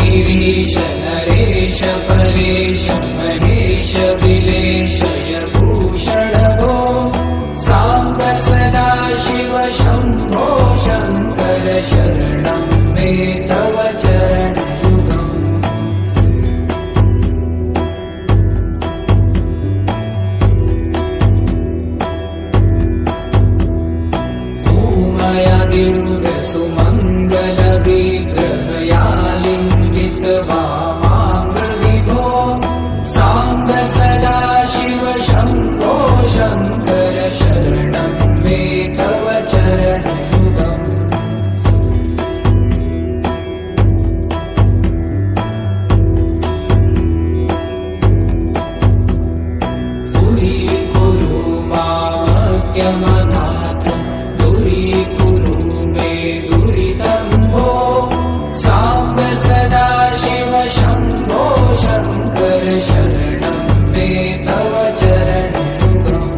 गिरीश नरेश परेश महेश विलेशय भूषण भो साम्ब सदा शिव शम्भो शङ्कर शरणं मे तव चरणयुगम् भूमयादिर्व्यसुमङ्गलविग्रहयालिङ्गित वामाङ्ग विभो साम्ब सदा शिव शम्भो शङ्कर शरणं मे तव चरणयुगम् दूरीकुरु मामज्ञमनाथं दूरीकुरु मे दुरितं भो साम्ब सदा शिव शम्भो शङ्कर शरणं मे तव चरणयुगम्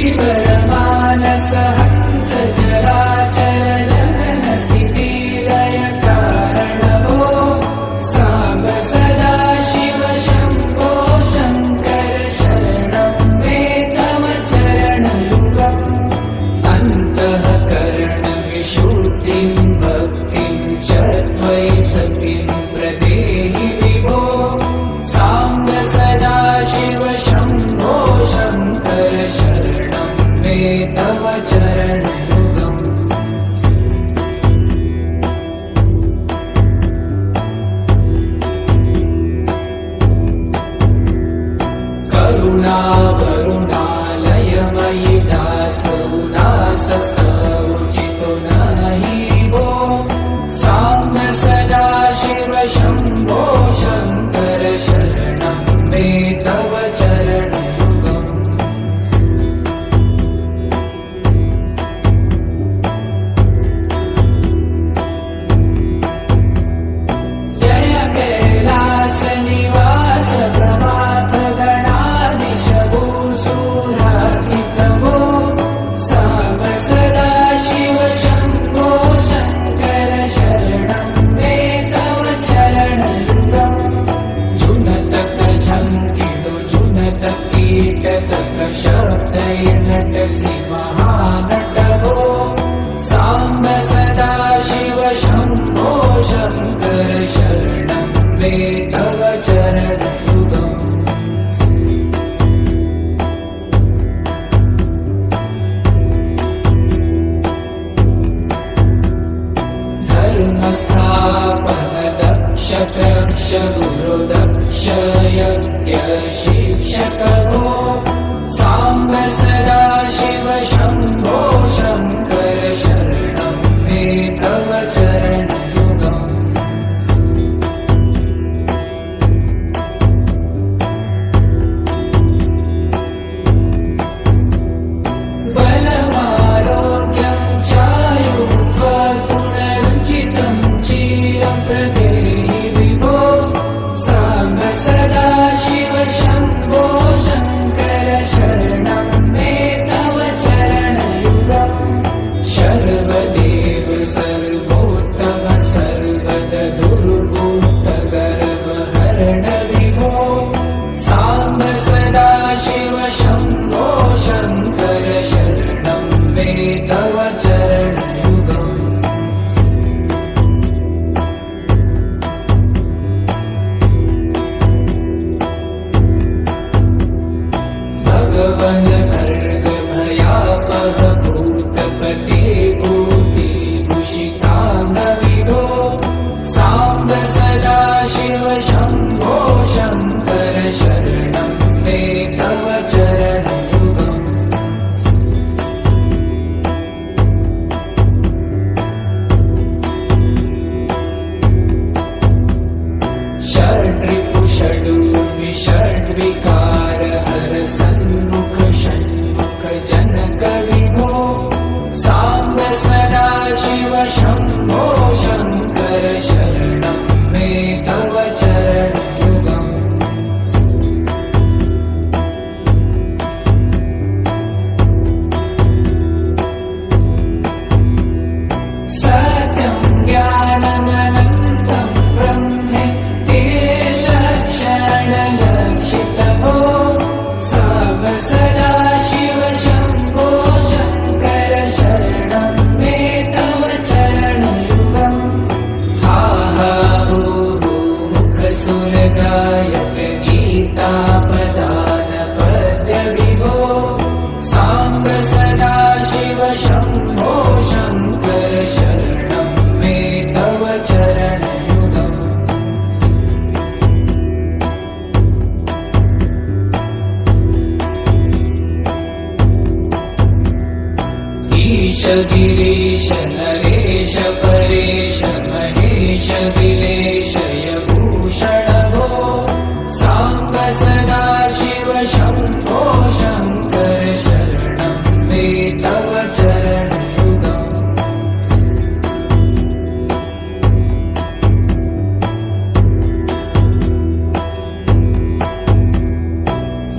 ऋषिवरमानस हंस चराचर जनन स्थिति लय कारण भो साम्ब सदा शिव शम्भो शङ्कर शरणं मे तव चरणयुगम् अन्तःकरण विशुद्धिं भक्तिं च त्वयि सतिं प्रदेहि विभो साम्ब सदा शिव शम्भो शङ्कर शरणं मे तव चरणयुगम् करुणावरुणालयमयि दासौदासस्तवोचितो नहि भो साम्ब सदा शिव शम्भो शङ्कर शरणं मे तव चरणयुगम् जय कैलास निवास प्रभात गणाधीश भूसुरार्चित भो साम्ब सदा शिव शम्भो शङ्कर शरणं मे तव चरणयुगम् जुनतक झङ्किडु जुनतक कीटतक शब्दैर्नटसि महानट भो साम्ब सदा शिव शम्भो शङ्कर शरणं मे तव चरणयुगम् धर्मस्थापन दक्ष दक्ष गुरु दक्ष यज्ञ शिक्षक भो साम्ब सदा शिव शम्भो शङ्कर शरणं मे तव चरणयुगम् बलमारोग्यं चायुस्त्वगुणरुचितं चिरं प्रदेहि विभो साम्ब सदा शिव शम्भो शङ्कर शरणं मे गिरीश नरेश परेश महेश विलेशय भूषण भो साम्ब सदा शिव शम्भो शङ्कर शरणं मे तव चरणयुगम्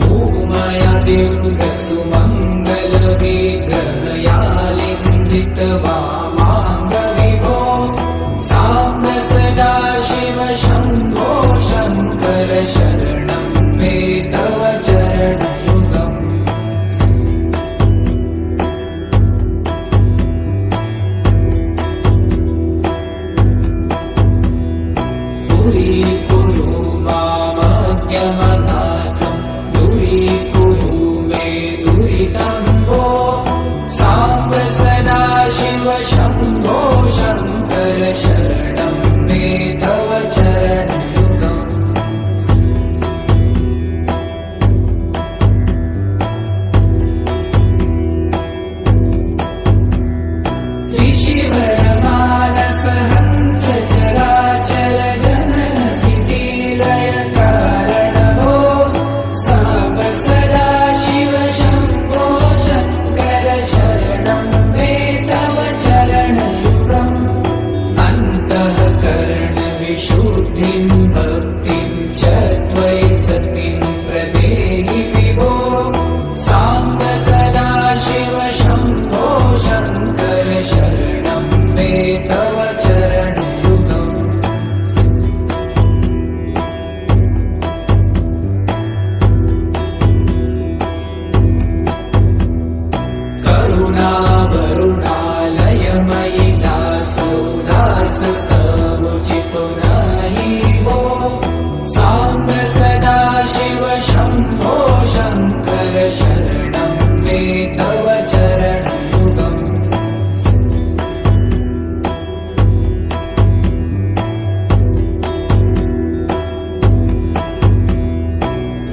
भूमया दिव्यसुमङ्गलविग्रहयालिङ्गित वामाङ्ग विभो साम्ब सदा शिव शम्भो शङ्कर शरणं मे तव चरणयुगम् दूरीकुरु मामज्ञमनाथम् दूरीकुरु मे दुरितं भो साम्ब सदा शिव शम्भो शङ्कर शरणं मे तव चरणयुगम् ऋषिवरमानस हंस चराचर जनन स्थितिलय कारण भो साम्ब सदा शिव शम्भो शङ्कर शरणं मे तव चरणयुगम् अन्तःकरणविशुद्धिं भक्तिं च त्वयि सतिं प्रदेहि विभो साम्ब सदा शिव शम्भो शङ्कर शरणं मे तव चरणयुगम् करुणावरुणालयमयि दासो दासस्तवोचितो नहि भो साम्ब सदा शिव शम्भो शङ्कर शरणं मे तव चरणयुगम्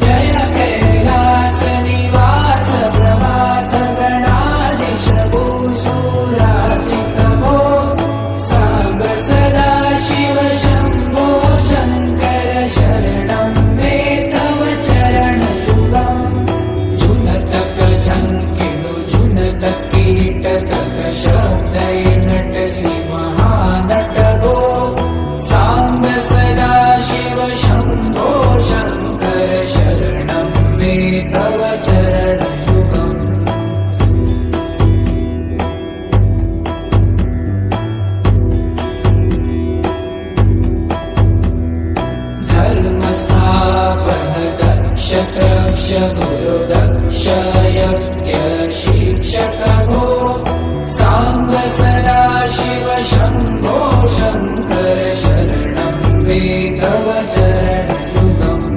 जय कैलासनिवास प्रभात गणाधीश भूशूलार्चित भो साम्ब सदा शिव शम्भो शङ्कर शरणं मे तव चरणयुगम् झुनतक झङ्किणु झुनत कीटक शब्दै नटसि महानट भो साम्ब सदा शिव शम्भो शङ्कर शरणं मे तव चरणयुगम् धर्मस्थापन दक्ष तक्ष गुरु दक्ष यज्ञ शिक्षक भो साम्ब सदा शिव शम्भो शङ्कर शरणं मे तव चरणयुगम्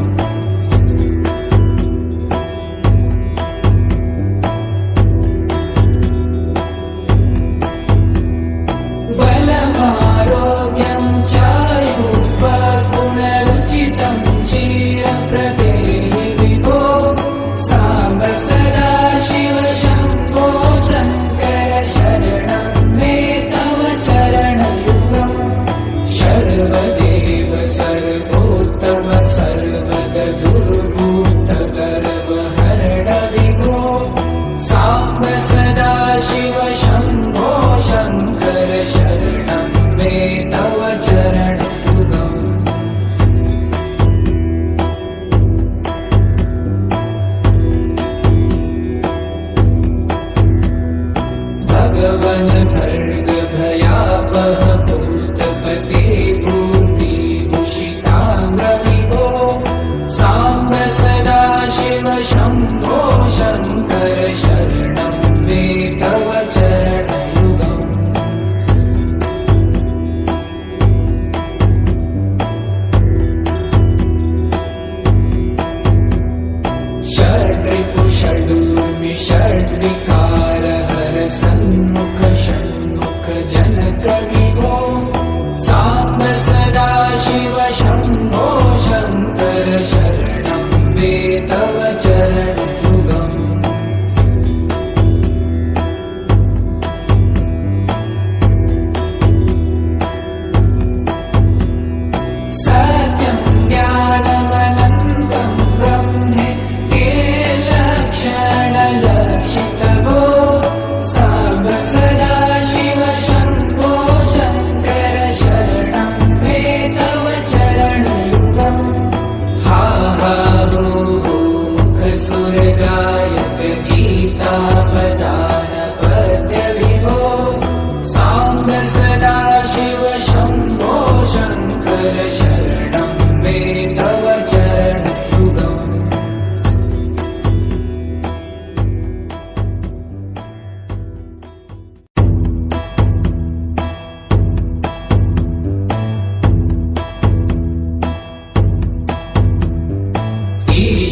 बलमारोग्यं चायुष्पगुणरुचितं चिरं प्रदेहि विभो साम्ब सदा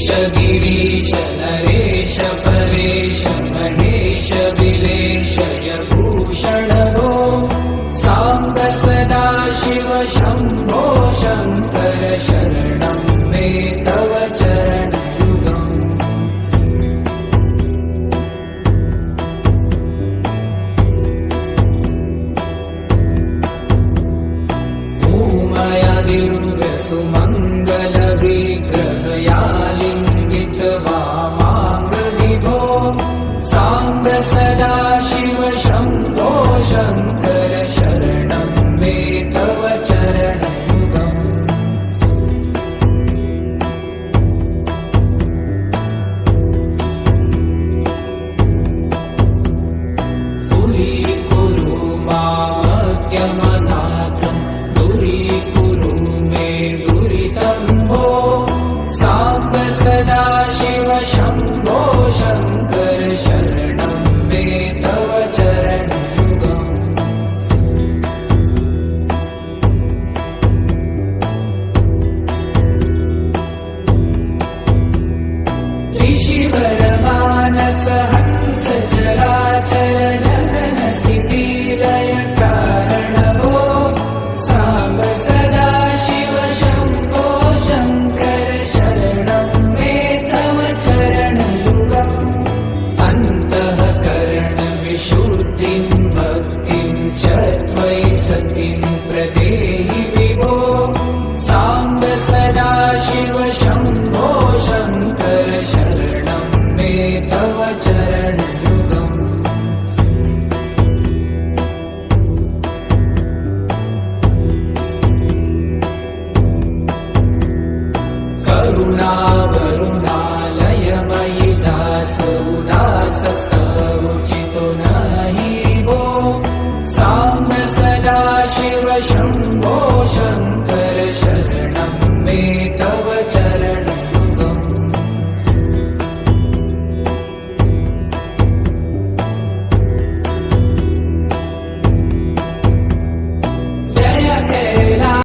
गिरीश गिरीश नरेश परेश महेश विलेशय भूषण भो साम्ब सदा शिव शम्भो शङ्कर शरणं मे तव चरणयुगम् सुमङ्गलविग्रहया लिङ्गित वामाङ्ग विभो साम्ब सदा शिव शम्भो शङ्कर शरणं मे तव चरणयुगम् दूरीकुरु मामज्ञमनाथम् दूरीकुरु मे दुरितं भो साम्ब सदा शिव शम्भो शङ्कर शरणं मे तव चरणयुगम् ऋषिवरमानस हंस चराचर जनन स्थितिलय कारण भो साम्ब सदा शिव शम्भो शङ्कर शरणं मे तव चरणयुगम् अन्तःकरण विशुद्धिं भक्तिं च त्वयि सतिं प्रदेहि विभो साम्ब सदा शिव शम्भो शङ्कर शरणं मे तव चरणयुगम् करुणावरुणालयमयि दास उदासस्तवोचितो नहि भो साम्ब सदा शिव शम्भो शङ्कर शरणं